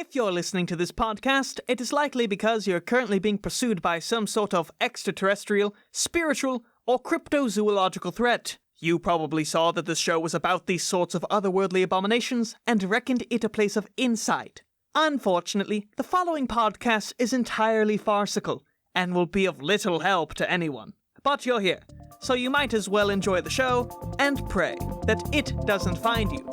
If you're listening to this podcast, it is likely because you're currently being pursued by some sort of extraterrestrial, spiritual, or cryptozoological threat. You probably saw that this show was about these sorts of otherworldly abominations and reckoned it a place of insight. Unfortunately, the following podcast is entirely farcical and will be of little help to anyone. But you're here, so you might as well enjoy the show and pray that it doesn't find you.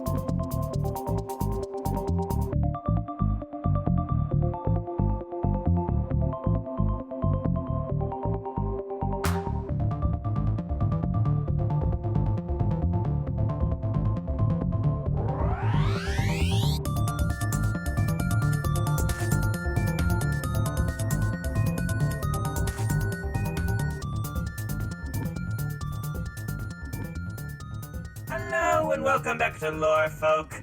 Hello and welcome back to Lore Folk.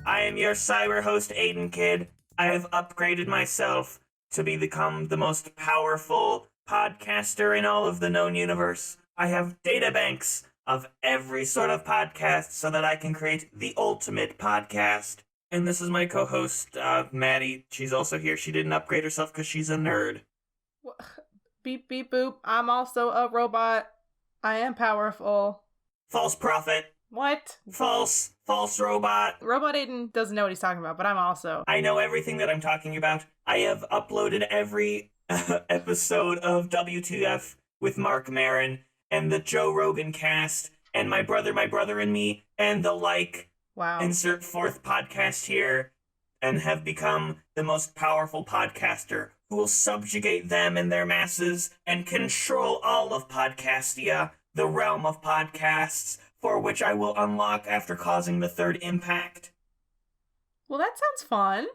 I am your cyber host Aidan Kidd. I have upgraded myself to become the most powerful podcaster in all of the known universe. I have databanks of every sort of podcast so that I can create the ultimate podcast. And this is my co-host, Maddie. She's also here. She didn't upgrade herself because she's a nerd. Beep beep boop. I'm also a robot. I am powerful. False prophet. What? False robot. Robot Aiden doesn't know what he's talking about, but I'm also. I know everything that I'm talking about. I have uploaded every episode of WTF with Mark Maron and the Joe Rogan cast and my brother and me and the like. Wow. Insert fourth podcast here, and have become the most powerful podcaster who will subjugate them and their masses and control all of Podcastia, the realm of podcasts, for which I will unlock after causing the third impact. Well, that sounds fun.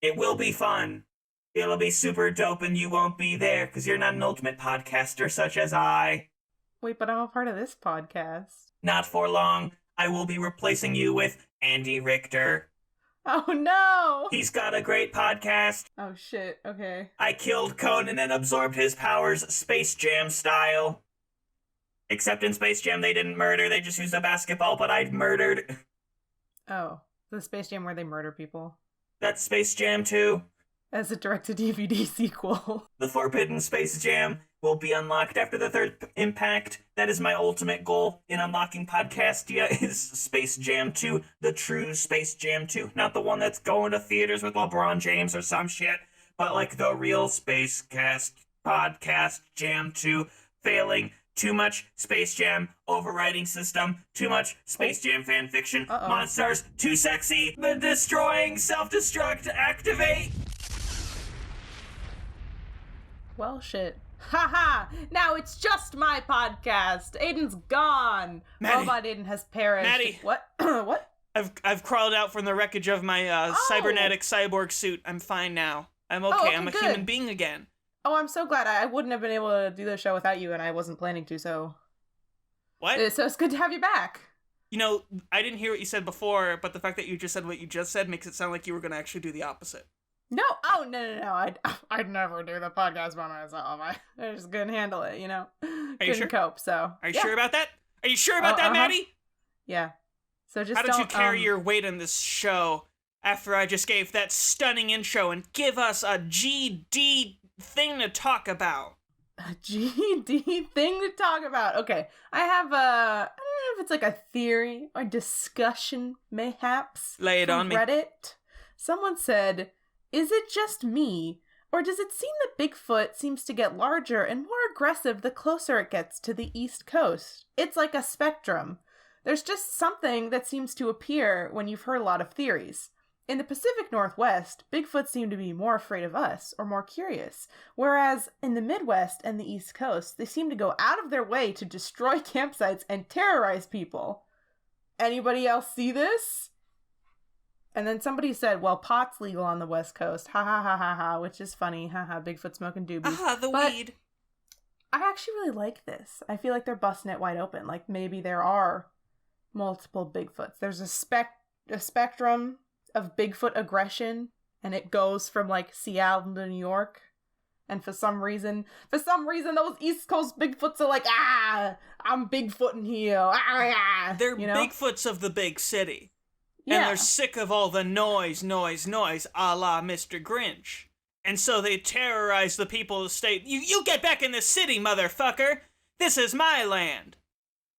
It will be fun. It'll be super dope and you won't be there because you're not an ultimate podcaster such as I. Wait, but I'm a part of this podcast. Not for long. I will be replacing you with Andy Richter. Oh no! He's got a great podcast. Oh shit, okay. I killed Conan and absorbed his powers Space Jam style. Except in Space Jam they didn't murder, they just used a basketball, but I'd murdered. Oh, the Space Jam where they murder people. That's Space Jam 2. As a direct-to-DVD sequel. The Forbidden Space Jam will be unlocked after the third impact. That is my ultimate goal in unlocking Podcastia is Space Jam 2, the true Space Jam 2. Not the one that's going to theaters with LeBron James or some shit, but like the real Space Cast Podcast Jam 2, failing. Too much Space Jam overwriting system. Too much Space Jam fanfiction. Monsters. Too sexy. The destroying self-destruct activate. Well, shit. Haha! Now it's just my podcast. Aiden's gone. Maddie. Robot Aiden has perished. Maddie. What? What? I've crawled out from the wreckage of my cybernetic cyborg suit. I'm fine now. I'm okay. I'm a good. human being again. Oh, I'm so glad. I wouldn't have been able to do the show without you, and I wasn't planning to, so... What? So it's good to have you back. You know, I didn't hear what you said before, but the fact that you just said what you just said makes it sound like you were going to actually do the opposite. No, no. I'd never do the podcast by myself. I just couldn't handle it, you know? Are you sure? Cope, so... Are you sure about that? Are you sure about that, Maddie? Yeah. So just How did you carry your weight on this show after I just gave that stunning intro and give us a GD thing to talk about? A GD thing to talk about. Okay. I have I don't know if it's like a theory or discussion, mayhaps. Lay it on me. Reddit. Someone said, is it just me, or does it seem that Bigfoot seems to get larger and more aggressive the closer it gets to the East Coast? It's like a spectrum. There's just something that seems to appear when you've heard a lot of theories. In the Pacific Northwest, Bigfoot seem to be more afraid of us, or more curious, whereas in the Midwest and the East Coast, they seem to go out of their way to destroy campsites and terrorize people. Anybody else see this? And then somebody said, well, pot's legal on the West Coast, ha ha ha ha ha, which is funny, ha ha, Bigfoot smoking doobies. The weed. I actually really like this. I feel like they're busting it wide open, like maybe there are multiple Bigfoots. There's a spectrum of Bigfoot aggression, and it goes from like Seattle to New York. And for some reason those East Coast Bigfoots are like, I'm Bigfooting here. They're Bigfoots of the big city. Yeah. And they're sick of all the noise, a la Mr. Grinch. And so they terrorize the people of the state. You get back in the city, motherfucker! This is my land!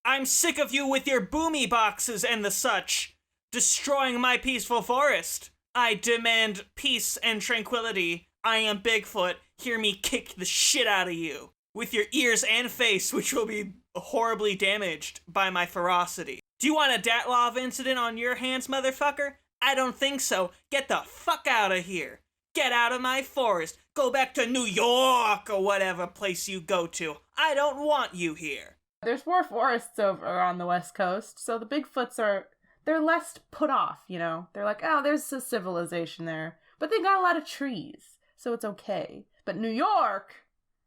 I'm sick of you with your boomy boxes and the such, destroying my peaceful forest. I demand peace and tranquility. I am Bigfoot. Hear me kick the shit out of you. With your ears and face, which will be horribly damaged by my ferocity. Do you want a Datlov incident on your hands, motherfucker? I don't think so. Get the fuck out of here. Get out of my forest. Go back to New York or whatever place you go to. I don't want you here. There's more forests over on the West Coast, so the Bigfoots they're less put off, you know? They're like, oh, there's a civilization there. But they got a lot of trees, so it's okay. But New York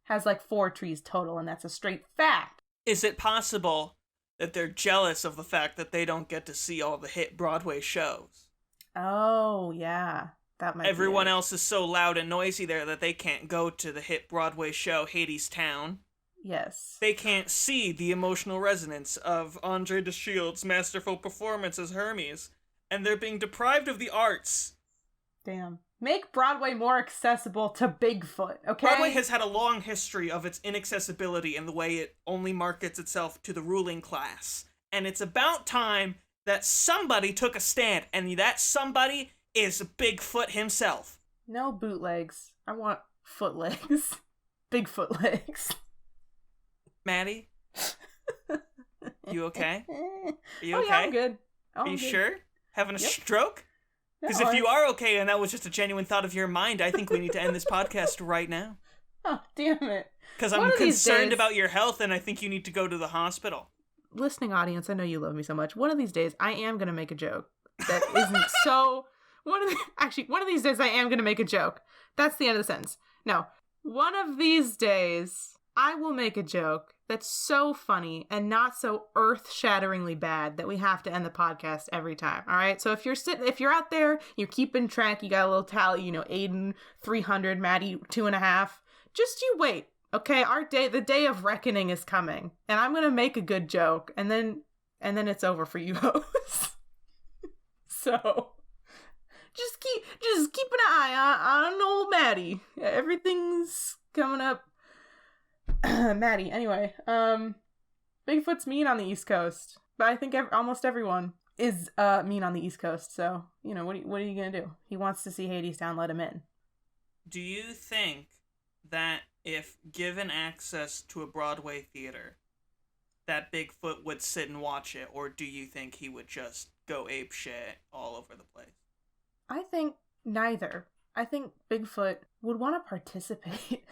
has like 4 trees total, and that's a straight fact. Is it possible that they're jealous of the fact that they don't get to see all the hit Broadway shows? Oh, yeah. That might Everyone be it. else is so loud and noisy there that they can't go to the hit Broadway show Hadestown. Yes. They can't see the emotional resonance of Andre DeShield's masterful performance as Hermes, and they're being deprived of the arts. Damn. Make Broadway more accessible to Bigfoot, okay? Broadway has had a long history of its inaccessibility and the way it only markets itself to the ruling class. And it's about time that somebody took a stand, and that somebody is Bigfoot himself. No bootlegs. I want foot legs. Bigfoot legs. Maddie? You okay? Are you Oh, okay? yeah, I'm good. Oh, Are you I'm good. sure? Having a Yep. stroke? Because No, if you are okay and that was just a genuine thought of your mind, I think we need to end this podcast right now. Oh, damn it. Because One I'm of these concerned days- about your health and I think you need to go to the hospital. Listening audience, I know you love me so much. One of these days, I am going to make a joke that isn't so... one of these days, I am going to make a joke. That's the end of the sentence. No. One of these days, I will make a joke that's so funny and not so earth-shatteringly bad that we have to end the podcast every time. All right. So if you're out there, you're keeping track, you got a little tally, you know, Aidan 300, Maddie 2.5. Just you wait. Okay. The day of reckoning is coming, and I'm gonna make a good joke, and then it's over for you hosts. So just keep an eye on old Maddie. Everything's coming up. Maddie, anyway, Bigfoot's mean on the East Coast, but I think almost everyone is mean on the East Coast, so, you know, what are you gonna do? He wants to see Hadestown, let him in. Do you think that if given access to a Broadway theater, that Bigfoot would sit and watch it, or do you think he would just go apeshit all over the place? I think neither. I think Bigfoot would want to participate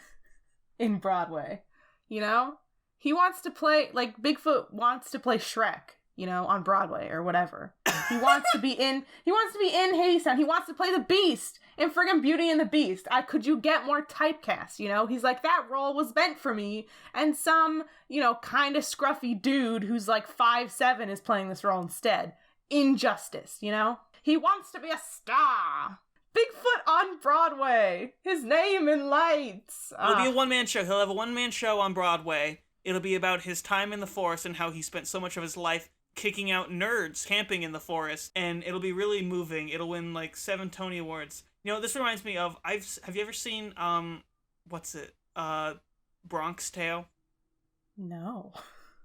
in Broadway, you know? He wants to play, like, Bigfoot wants to play Shrek, you know, on Broadway or whatever. He wants to be in Hadestown. He wants to play the Beast in friggin' Beauty and the Beast. Could you get more typecast, you know? He's like, that role was meant for me, and some, you know, kind of scruffy dude who's like 5'7" is playing this role instead. Injustice, you know? He wants to be a star. Bigfoot on Broadway. His name in lights. It'll be a one-man show. He'll have a one-man show on Broadway. It'll be about his time in the forest and how he spent so much of his life kicking out nerds camping in the forest. And it'll be really moving. It'll win like 7 Tony Awards. You know, this reminds me of, have you ever seen, Bronx Tale? No.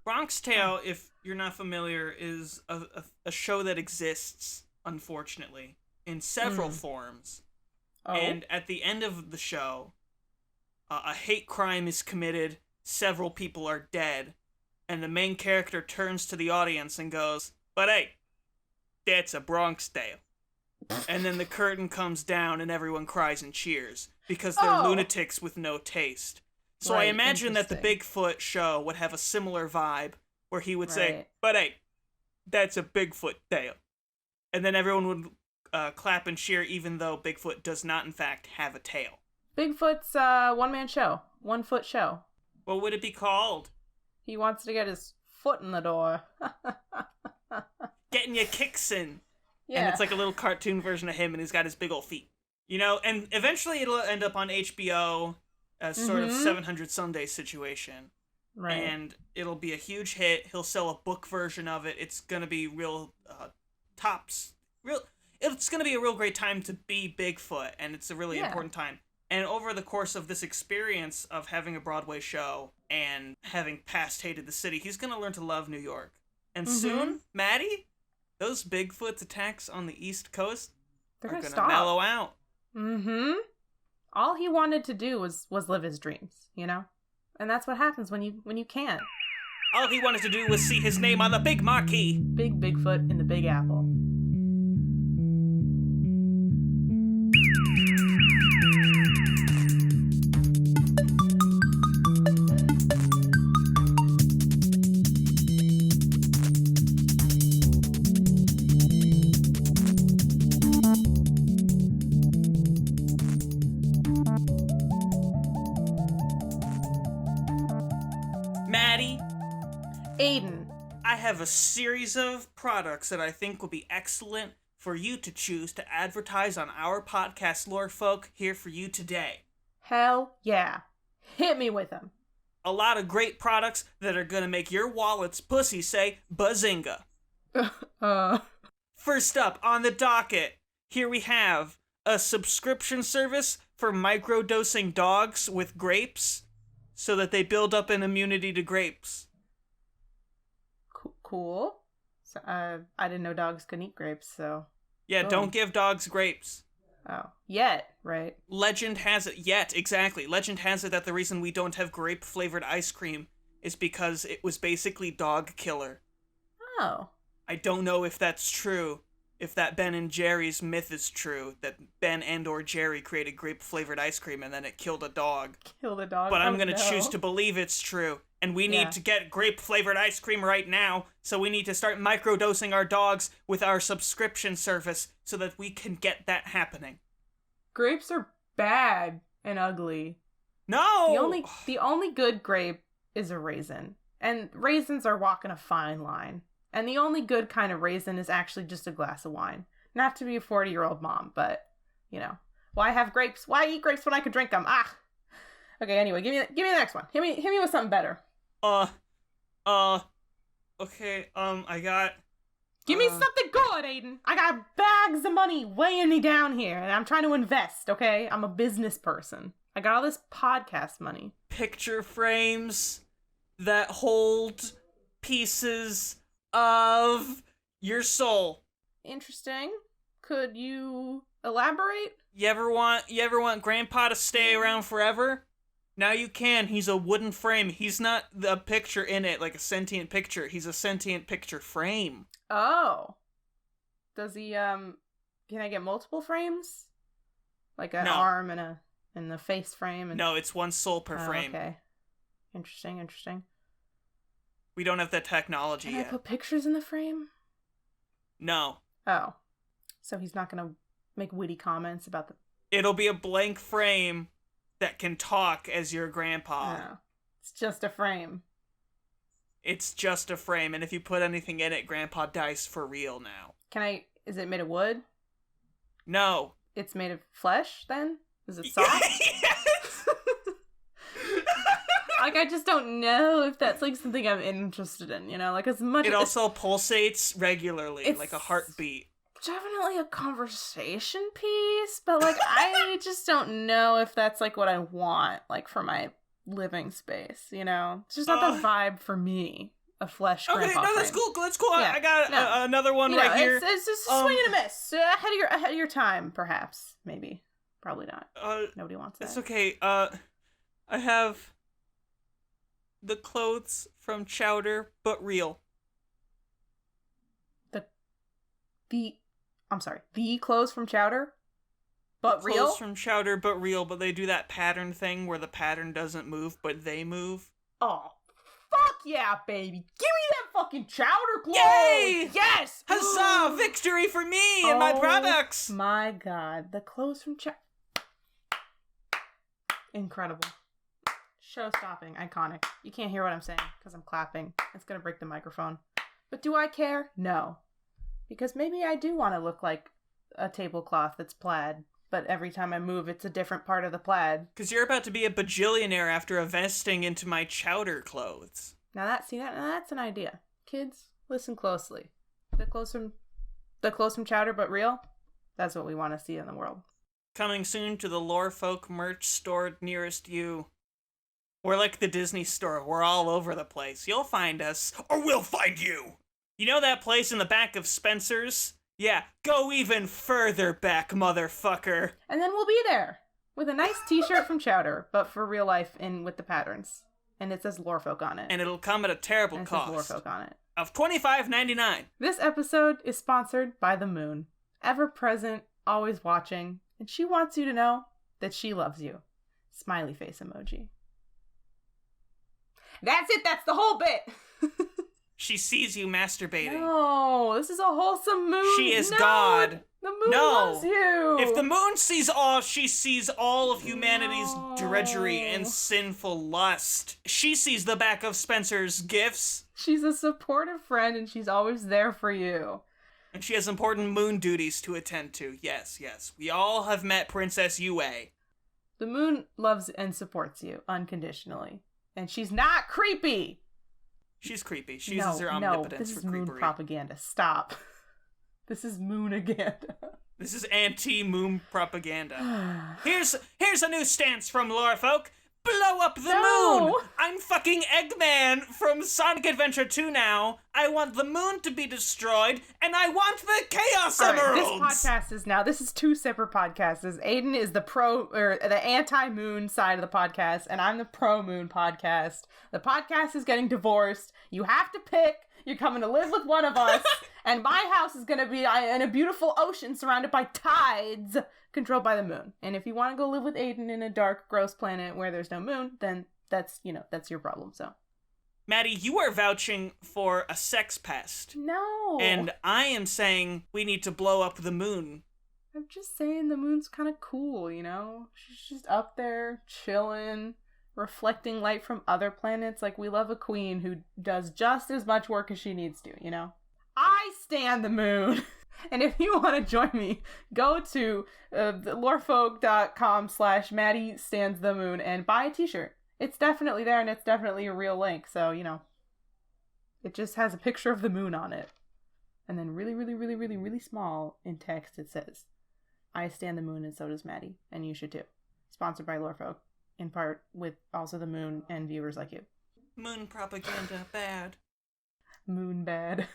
Bronx Tale, if you're not familiar, is a show that exists, unfortunately, in several forms. Oh. And at the end of the show, a hate crime is committed, several people are dead, and the main character turns to the audience and goes, "But hey, that's a Bronx Tale." And then the curtain comes down and everyone cries and cheers, because they're lunatics with no taste. So I Right, imagine that the interesting. Bigfoot show would have a similar vibe, where he would say, Right. "But hey, that's a Bigfoot tale." And then everyone would clap and cheer, even though Bigfoot does not, in fact, have a tail. Bigfoot's one-man show. 1 foot show. What would it be called? He wants to get his foot in the door. Getting your kicks in. Yeah. And it's like a little cartoon version of him, and he's got his big old feet. You know, and eventually it'll end up on HBO as sort of 700 Sundays situation. Right. And it'll be a huge hit. He'll sell a book version of it. It's gonna be real tops. It's going to be a real great time to be Bigfoot, and it's a really important time. And over the course of this experience of having a Broadway show and having past hated the city, he's going to learn to love New York. And soon, Maddie, those Bigfoot's attacks on the East Coast are going to mellow out. Mm-hmm. All he wanted to do was live his dreams, you know? And that's what happens when you can't. All he wanted to do was see his name on the big marquee. Big Bigfoot in the Big Apple. Maddie. Aidan. I have a series of products that I think will be excellent for you to choose to advertise on our podcast, Lore Folk, here for you today. Hell yeah. Hit me with them. A lot of great products that are gonna make your wallet's pussy say bazinga. First up on the docket, here we have a subscription service for microdosing dogs with grapes so that they build up an immunity to grapes. Cool. So, I didn't know dogs could eat grapes, so... Yeah, don't give dogs grapes. Oh. Yet, right? Legend has it that the reason we don't have grape-flavored ice cream is because it was basically dog killer. Oh. I don't know if that's true, if that Ben and Jerry's myth is true, that Ben and or Jerry created grape-flavored ice cream and then it killed a dog. But I'm gonna choose to believe it's true. And we need to get grape-flavored ice cream right now, so we need to start microdosing our dogs with our subscription service so that we can get that happening. Grapes are bad and ugly. No! The only good grape is a raisin. And raisins are walking a fine line. And the only good kind of raisin is actually just a glass of wine. Not to be a 40-year-old mom, but, you know. Why have grapes? Why eat grapes when I could drink them? Ah! Okay, anyway, give me the next one. Hit me with something better. Okay, I got... Give me something good, Aidan. I got bags of money weighing me down here, and I'm trying to invest, okay? I'm a business person. I got all this podcast money. Picture frames that hold pieces of your soul. Interesting. Could you elaborate? You ever want Grandpa to stay around forever? Now you can. He's a wooden frame. He's not the picture in it, like a sentient picture. He's a sentient picture frame. Oh. Does he, can I get multiple frames? Like an arm and the face frame? And... No, it's one soul per frame. Okay. Interesting. We don't have that technology yet. Can I put pictures in the frame? No. Oh. So he's not gonna make witty comments about the... It'll be a blank frame that can talk as your grandpa. Oh. It's just a frame. It's just a frame, and if you put anything in it, Grandpa dies for real now. Is it made of wood? No. It's made of flesh, then? Is it soft? Yes! Like, I just don't know if that's, like, something I'm interested in, you know? Like, as much It also pulsates regularly, like a heartbeat. Definitely a conversation piece, but, like, I just don't know if that's, like, what I want, like, for my living space, you know? It's just not the vibe for me. A flesh grandpa Okay, no, frame. that's cool. That's cool. Yeah, I got another one right here. It's just a swing and a miss. Ahead of your time, perhaps. Maybe. Probably not. Nobody wants that. It's okay. I have the clothes from Chowder, but real. The clothes from Chowder? But real? Clothes from Chowder, but real, but they do that pattern thing where the pattern doesn't move, but they move. Oh, fuck yeah, baby. Give me that fucking Chowder clothes! Yay! Yes! Huzzah! Victory for me and my products! My god, the clothes from Chowder. Incredible. Show-stopping, iconic. You can't hear what I'm saying because I'm clapping. It's gonna break the microphone. But do I care? No. Because maybe I do want to look like a tablecloth that's plaid, but every time I move, it's a different part of the plaid. Because you're about to be a bajillionaire after investing into my Chowder clothes. Now that's an idea. Kids, listen closely. The clothes from The clothes from Chowder, but real? That's what we want to see in the world. Coming soon to the Lorefolk merch store nearest you. We're like the Disney store. We're all over the place. You'll find us, or we'll find you. You know that place in the back of Spencer's? Yeah, go even further back, motherfucker. And then we'll be there with a nice t-shirt from Chowder, but for real life and with the patterns. And it says Lorefolk on it. And it'll come at a terrible and it cost. says Lorefolk on it. Of $25.99. This episode is sponsored by the moon. Ever present, always watching, and she wants you to know that she loves you. Smiley face emoji. That's it, that's the whole bit! She sees you masturbating. No, this is a wholesome moon. She is no, God. The moon loves you. If the moon sees all, she sees all of humanity's drudgery and sinful lust. She sees the back of Spencer's gifts. She's a supportive friend and she's always there for you. And she has important moon duties to attend to. Yes. We all have met Princess Yue. The moon loves and supports you unconditionally. And she's not creepy. She's creepy. She uses her omnipotence this is for creepery. moon propaganda. Stop. This is moon-aganda. This is anti-moon propaganda. Here's a new stance from Lorefolk. Blow up the moon! I'm fucking Eggman from Sonic Adventure 2 now. I want the moon to be destroyed, and I want the Chaos Emeralds! This is two separate podcasts. Aidan is the anti-moon side of the podcast, and I'm the pro-moon podcast. The podcast is getting divorced. You have to pick. You're coming to live with one of us, and my house is going to be in a beautiful ocean surrounded by tides controlled by the moon. And if you want to go live with Aidan in a dark, gross planet where there's no moon, then that's your problem, so. Maddie, you are vouching for a sex pest. No. And I am saying we need to blow up the moon. I'm just saying the moon's kind of cool, you know? She's just up there, chilling, reflecting light from other planets. Like, we love a queen who does just as much work as she needs to, you know? I stand the moon! And if you want to join me, go to lorefolk.com/Maddie stands the moon and buy a t-shirt. It's definitely there and it's definitely a real link. So, you know, it just has a picture of the moon on it. And then really, really, really, really, really small in text it says, I stand the moon and so does Maddie. And you should too. Sponsored by Lorefolk. In part with also the moon and viewers like you. Moon propaganda bad. Moon bad.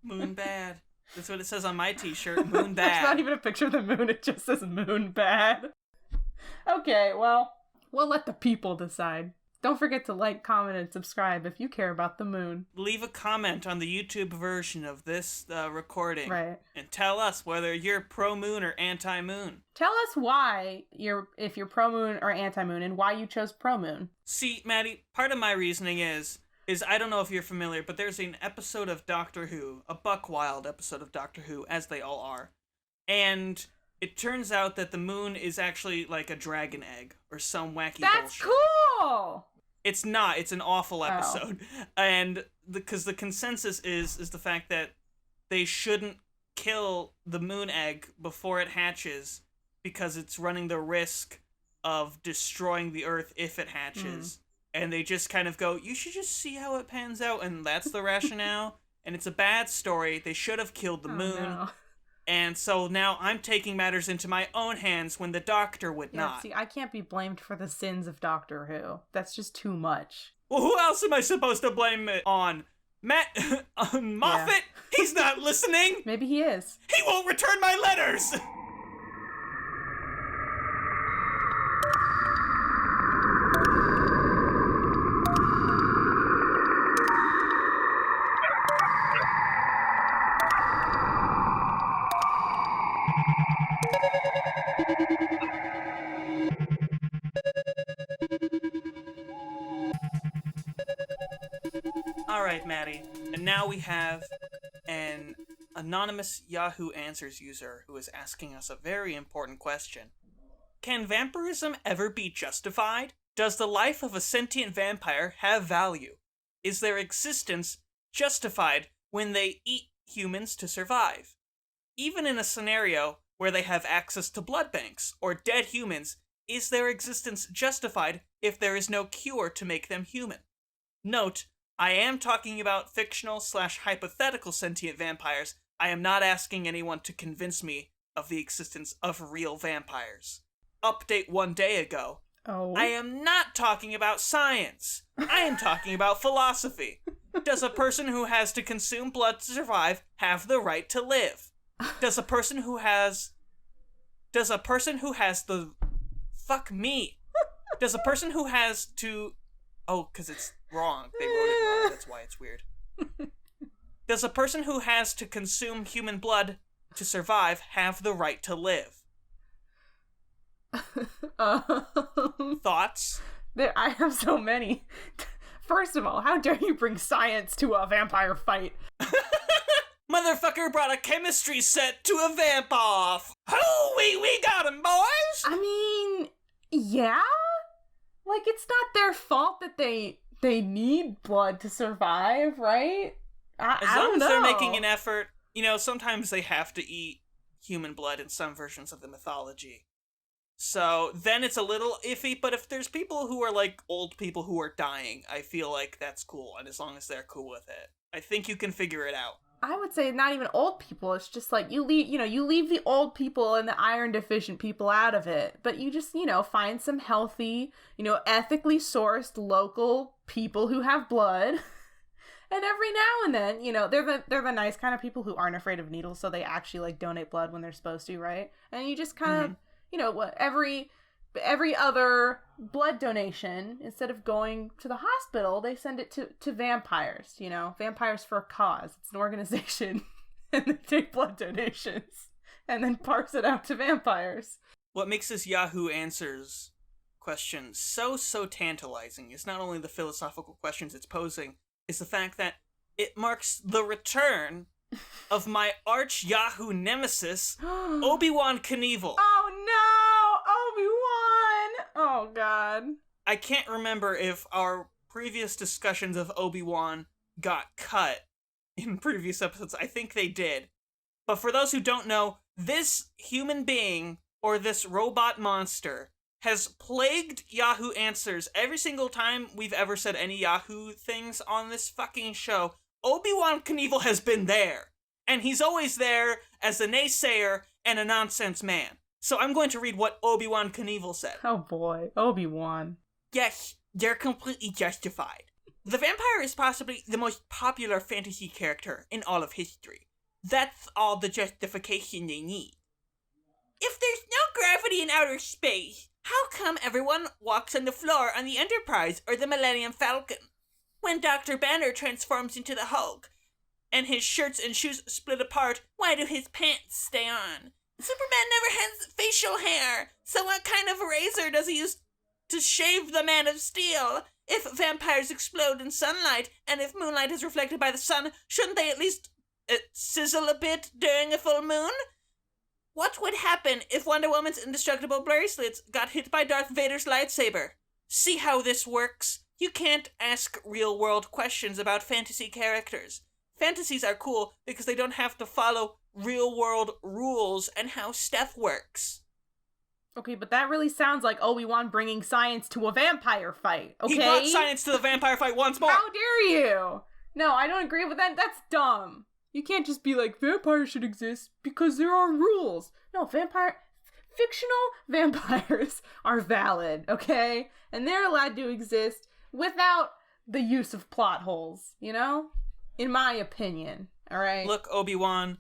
Moon bad. That's what it says on my t-shirt. Moon bad. There's not even a picture of the moon. It just says moon bad. Okay, well, we'll let the people decide. Don't forget to like, comment, and subscribe if you care about the moon. Leave a comment on the YouTube version of this recording. Right. And tell us whether you're pro-moon or anti-moon. Tell us why if you're pro-moon or anti-moon and why you chose pro-moon. See, Maddie, part of my reasoning is I don't know if you're familiar, but there's an episode of Doctor Who, a buck wild episode of Doctor Who, as they all are. And it turns out that the moon is actually like a dragon egg or some wacky bullshit. That's cool! It's not. It's an awful episode. Oh. And because the consensus is the fact that they shouldn't kill the moon egg before it hatches because it's running the risk of destroying the Earth if it hatches. And they just kind of go, you should just see how it pans out, and that's the rationale. And it's a bad story. They should have killed the moon. No. And so now I'm taking matters into my own hands when the Doctor would not. See, I can't be blamed for the sins of Doctor Who. That's just too much. Well, who else am I supposed to blame it on? Moffat? Yeah. He's not listening! Maybe he is. He won't return my letters! Alright, Maddie, and now we have an anonymous Yahoo Answers user who is asking us a very important question. Can vampirism ever be justified? Does the life of a sentient vampire have value? Is their existence justified when they eat humans to survive? Even in a scenario where they have access to blood banks or dead humans, is their existence justified if there is no cure to make them human? Note, I am talking about fictional/hypothetical sentient vampires, I am not asking anyone to convince me of the existence of real vampires. Update 1 day ago. Oh. I am not talking about science. I am talking about philosophy. Does a person who has to consume blood to survive have the right to live? Does a person who has the... Fuck me. Does a person who has to... Oh, because it's wrong. They wrote it wrong. That's why it's weird. Does a person who has to consume human blood to survive have the right to live? Thoughts? I have so many. First of all, how dare you bring science to a vampire fight? Motherfucker brought a chemistry set to a vamp off. Oh, we got him, boys. I mean, yeah? Like, it's not their fault that they need blood to survive, right? As long as they're making an effort, sometimes they have to eat human blood in some versions of the mythology. So then it's a little iffy, but if there's people who are like old people who are dying, I feel like that's cool, and as long as they're cool with it, I think you can figure it out. I would say not even old people. It's just like you leave the old people and the iron deficient people out of it, but you just, find some healthy, ethically sourced local people who have blood. And every now and then, they're the nice kind of people who aren't afraid of needles, so they actually like donate blood when they're supposed to, right? And you just kind of, every other blood donation, instead of going to the hospital, they send it to vampires, Vampires for a Cause. It's an organization, and they take blood donations and then parse it out to vampires. What makes this Yahoo Answers question so tantalizing is not only the philosophical questions it's posing, is the fact that it marks the return of my arch Yahoo nemesis, Obi-Wan Knievel. Oh no! Obi-Wan! Oh god. I can't remember if our previous discussions of Obi-Wan got cut in previous episodes. I think they did. But for those who don't know, this human being, or this robot monster, has plagued Yahoo Answers every single time we've ever said any Yahoo things on this fucking show. Obi-Wan Knievel has been there, and he's always there as a naysayer and a nonsense man. So I'm going to read what Obi-Wan Knievel said. Oh boy, Obi-Wan. Yes, they're completely justified. The vampire is possibly the most popular fantasy character in all of history. That's all the justification they need. If there's no gravity in outer space, how come everyone walks on the floor on the Enterprise or the Millennium Falcon? When Dr. Banner transforms into the Hulk, and his shirts and shoes split apart, why do his pants stay on? Superman never has facial hair, so what kind of razor does he use to shave the Man of Steel? If vampires explode in sunlight, and if moonlight is reflected by the sun, shouldn't they at least sizzle a bit during a full moon? What would happen if Wonder Woman's indestructible bracelets got hit by Darth Vader's lightsaber? See how this works? You can't ask real-world questions about fantasy characters. Fantasies are cool because they don't have to follow real-world rules and how stuff works. Okay, but that really sounds like Obi-Wan bringing science to a vampire fight, okay? He brought science to the vampire fight once more! How dare you? No, I don't agree with that. That's dumb. You can't just be like, vampires should exist because there are rules. No, fictional vampires are valid, okay? And they're allowed to exist without the use of plot holes, In my opinion, all right? Look, Obi-Wan,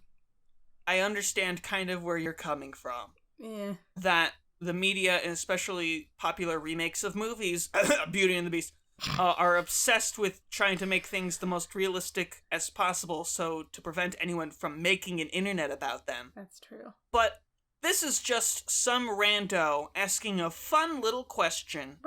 I understand kind of where you're coming from. Yeah. That the media, and especially popular remakes of movies, Beauty and the Beast, are obsessed with trying to make things the most realistic as possible, so to prevent anyone from making an internet about them. That's true. But this is just some rando asking a fun little question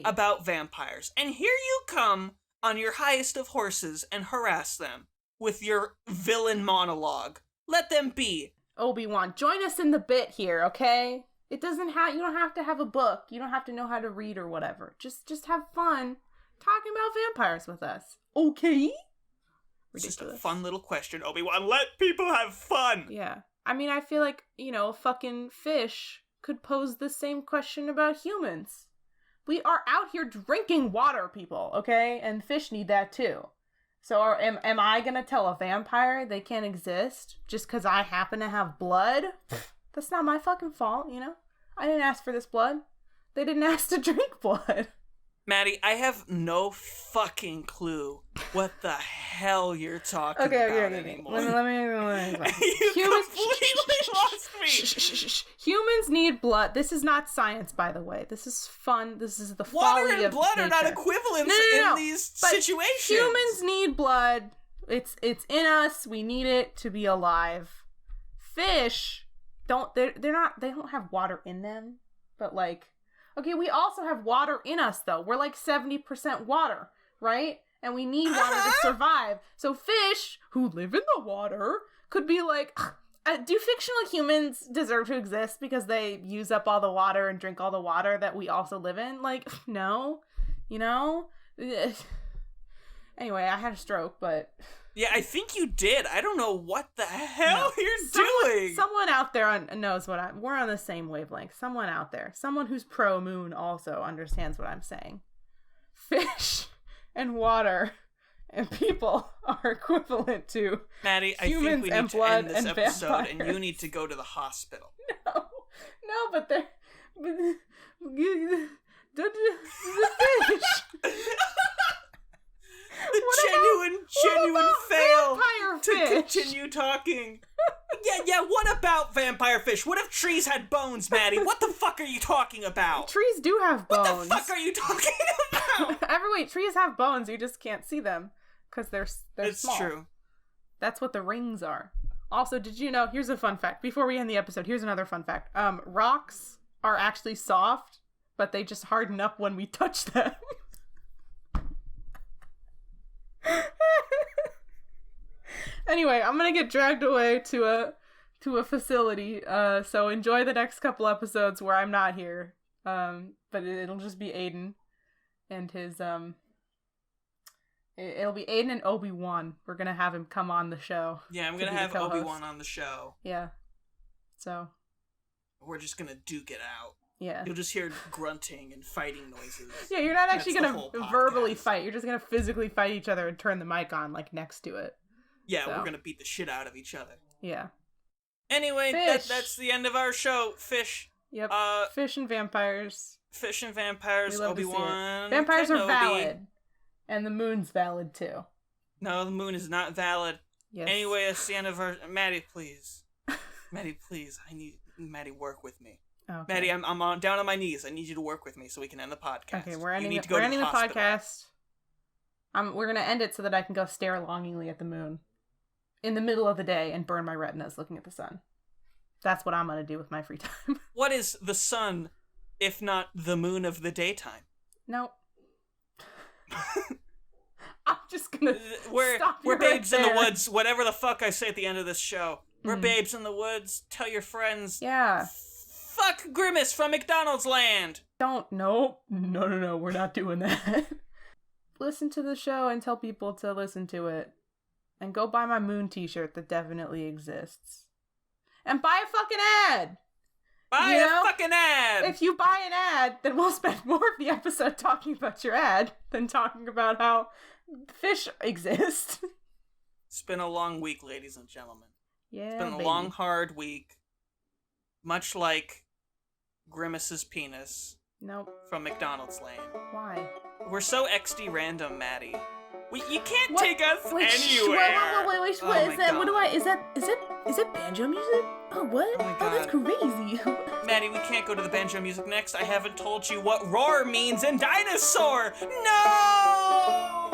about vampires. And here you come on your highest of horses and harass them with your villain monologue. Let them be. Obi-Wan, join us in the bit here, okay? You don't have to have a book. You don't have to know how to read or whatever. Just have fun talking about vampires with us. Okay? It's just a fun little question, Obi-Wan. Let people have fun! Yeah. I mean, I feel like, a fucking fish could pose the same question about humans. We are out here drinking water, people, okay? And fish need that too. So am I gonna tell a vampire they can't exist just because I happen to have blood? That's not my fucking fault, you know? I didn't ask for this blood. They didn't ask to drink blood. Maddie, I have no fucking clue what the hell you're talking about anymore. Let me You completely lost me. Humans need blood. This is not science, by the way. This is fun. This is the Water folly and of blood nature. are not equivalents in these But situations. Humans need blood. It's in us. We need it to be alive. Fish they don't have water in them, but like, okay, we also have water in us though. We're like 70% water, right? And we need water to survive. So fish who live in the water could be like, do fictional humans deserve to exist because they use up all the water and drink all the water that we also live in? Like, no, you know? Anyway, I had a stroke, but... Yeah, I think you did. I don't know what the hell you're doing. Someone out there knows what we're on the same wavelength. Someone out there. Someone who's pro-moon also understands what I'm saying. Fish and water and people are equivalent to Maddie, I humans think we and need to blood end this and episode vampires. and you need to go to the hospital. No, but they're... the fish... The genuine fail to fish? continue talking. Yeah, what about vampire fish? What if trees had bones, Maddie? What the fuck are you talking about? Trees do have bones. What the fuck are you talking about? Wait, trees have bones, you just can't see them because they're it's small. True. That's what the rings are. Also, did you know, here's a fun fact. Before we end the episode, here's another fun fact. Rocks are actually soft, but they just harden up when we touch them. Anyway, I'm gonna get dragged away to a facility. So enjoy the next couple episodes where I'm not here. But it'll just be Aidan and his It'll be Aidan and Obi-Wan. We're gonna have him come on the show. Yeah, I'm gonna have Obi-Wan on the show. Yeah. So. We're just gonna duke it out. Yeah. You'll just hear grunting and fighting noises. Yeah, you're not actually That's gonna verbally fight. You're just gonna physically fight each other and turn the mic on, like, next to it. Yeah, we're gonna beat the shit out of each other. Yeah. Anyway, that's the end of our show. Fish. Yep. Fish and vampires. Fish and vampires. Obi-Wan. Vampires Kenobi. are valid. And the moon's valid, too. No, the moon is not valid. Yes. Anyway, it's the end of our... Maddie, please. Maddie, please. I need... Maddie, work with me. Okay. Maddie, I'm down on my knees. I need you to work with me so we can end the podcast. Okay, we're ending the podcast. We're going to end it so that I can go stare longingly at the moon in the middle of the day and burn my retinas looking at the sun. That's what I'm going to do with my free time. What is the sun, if not the moon of the daytime? No. I'm just going to We're babes in the woods, whatever the fuck I say at the end of this show. We're babes in the woods. Tell your friends. Yeah. Fuck Grimace from McDonald's Land. No, we're not doing that. Listen to the show and tell people to listen to it. And go buy my moon t-shirt that definitely exists. And buy a fucking ad! Buy a fucking ad! If you buy an ad, then we'll spend more of the episode talking about your ad than talking about how fish exist. It's been a long week, ladies and gentlemen. Yeah, It's been a long, hard week. Much like Grimace's penis. Nope. From McDonald's Lane. Why? We're so XD random, Maddie. You can't take us anywhere. Wait, what is that? God. What do I, is that banjo music? Oh, what? Oh my Oh, that's crazy. Maddie, we can't go to the banjo music next. I haven't told you what roar means in dinosaur. No!